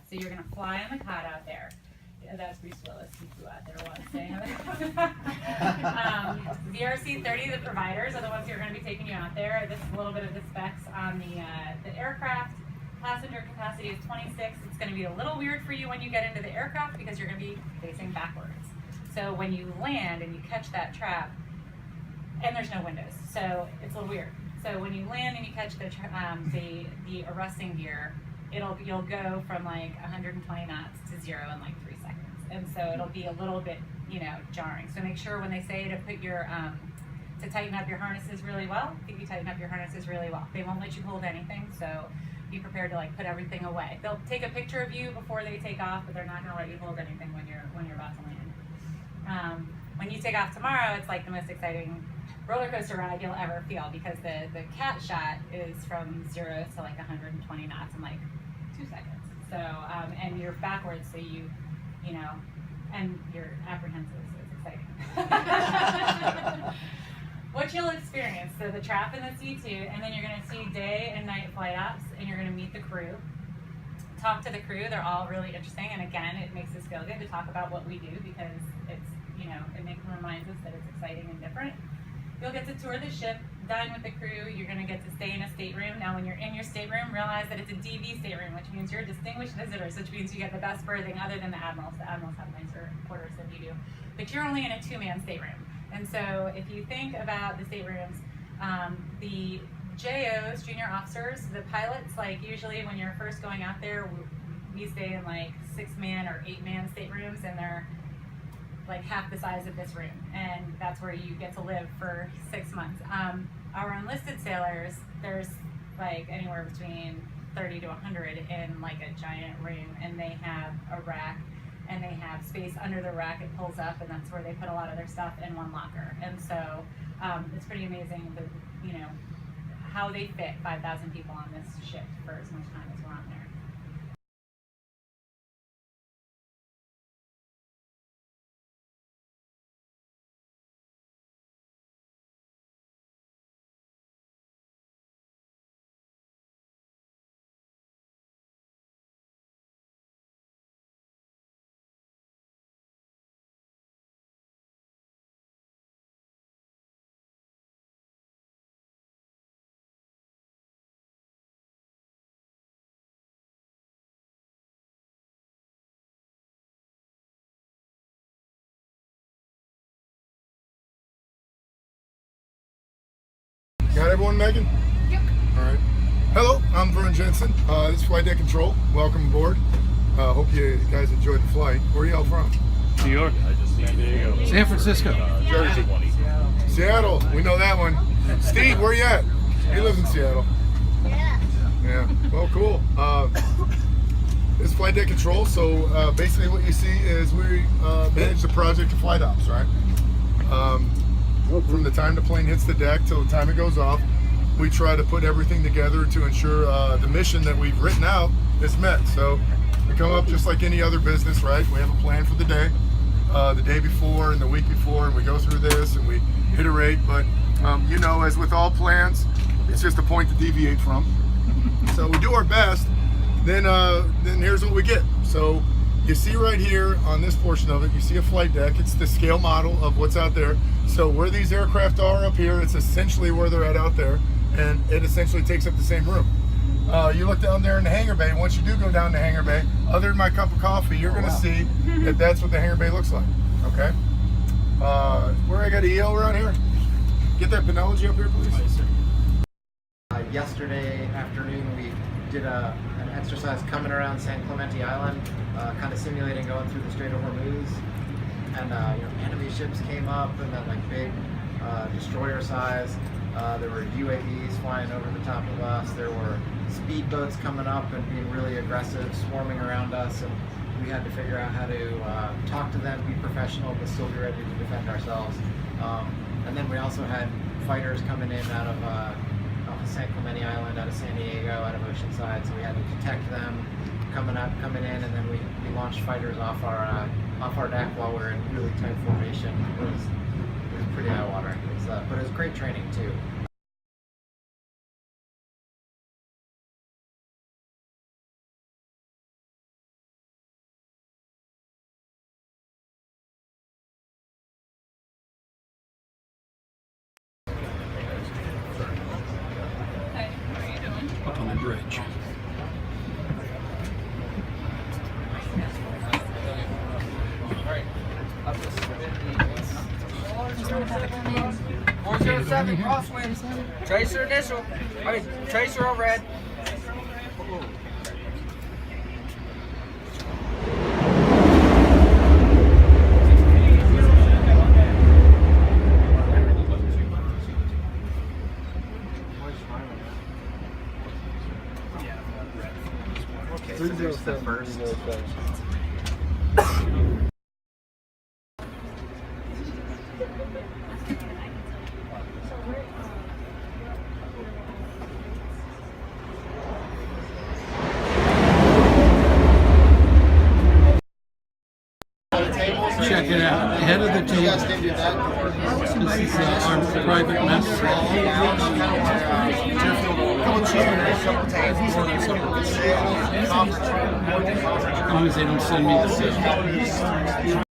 So you're going to fly on the cot out there. That's Bruce Willis. He flew out there once. VRC 30, the providers are the ones who are going to be taking you out there. This is a little bit of the specs on the aircraft. Passenger capacity is 26. It's going to be a little weird for you when you get into the aircraft because you're going to be facing backwards. So when you land and you catch that trap, and there's no windows, so it's a little weird. So when you land and you catch the arresting gear, you'll go from like 120 knots to 0 in like 3 seconds, and so it'll be a little bit jarring. So make sure when they say to put your to tighten up your harnesses really well, if you tighten up your harnesses really well, they won't let you hold anything. So be prepared to like put everything away. They'll take a picture of you before they take off, but they're not going to let you hold anything when you're about to land. When you take off tomorrow, it's like the most exciting roller coaster ride you'll ever feel because the cat shot is from 0 to like 120 knots in like 2 seconds. So and you're backwards, so you know, and you're apprehensive, so it's exciting. What you'll experience, so the trap in the C2, and then you're going to see day and night flight ops, and you're going to meet the crew. Talk to the crew, they're all really interesting, and again, it makes us feel good to talk about what we do because it's, it reminds us that it's exciting and different. You'll get to tour the ship, dine with the crew, you're going to get to stay in a stateroom. Now when you're in your stateroom, realize that it's a DV stateroom, which means you're distinguished visitors, which means you get the best berthing other than the admirals. The admirals have nicer quarters than you do. But you're only in a 2-man stateroom. And so if you think about the staterooms, the JOs, junior officers, the pilots, like usually when you're first going out there, we stay in like 6-man or 8-man staterooms, and they're like half the size of this room, and that's where you get to live for 6 months. Our enlisted sailors, there's like anywhere between 30 to 100 in like a giant room, and they have a rack, and they have space under the rack. It pulls up, and that's where they put a lot of their stuff in one locker. And so it's pretty amazing that how they fit 5,000 people on this ship for as much time as we're on there. Got everyone, Megan? Yep. All right. Hello, I'm Vern Jensen. This is Flight Deck Control. Welcome aboard. Hope you guys enjoyed the flight. Where are y'all from? New York. San Diego. San Francisco. Jersey. Seattle. We know that one. Steve, where you at? He lives in Seattle. Yeah. Well, cool. This is Flight Deck Control. So basically what you see is we manage the project of flight ops, right? From the time the plane hits the deck till the time it goes off, we try to put everything together to ensure the mission that we've written out is met. So we come up just like any other business, right? We have a plan for the day before and the week before, and we go through this and we iterate. But as with all plans, it's just a point to deviate from. So we do our best. Then here's what we get. So you see right here on this portion of it, you see a flight deck. It's the scale model of what's out there. So where these aircraft are up here, it's essentially where they're at out there, and it essentially takes up the same room. You look down there in the hangar bay. Once you do go down the hangar bay, other than my cup of coffee, you're gonna see that that's what the hangar bay looks like, okay? Where I got a EL around here? Get that Penology up here, please. Yesterday afternoon, we did an exercise coming around San Clemente Island, kind of simulating going through the Strait of Hormuz. And enemy ships came up, and then like big destroyer size. There were UAVs flying over the top of us. There were speedboats coming up and being really aggressive, swarming around us, and we had to figure out how to talk to them, be professional, but still be ready to defend ourselves. And then we also had fighters coming in out of San Clemente Island, out of San Diego, out of Oceanside, so we had to detect them coming in, and then we launched fighters off our deck while we're in really tight formation. It was pretty eye-watering, but it was great training too. 7, crosswinds. Tracer initial. I mean, tracer overhead. Okay, so there's the first. Check it out. Head of the table. This is our private mess. Couple chairs, couple tables, As long as they don't send me the bill.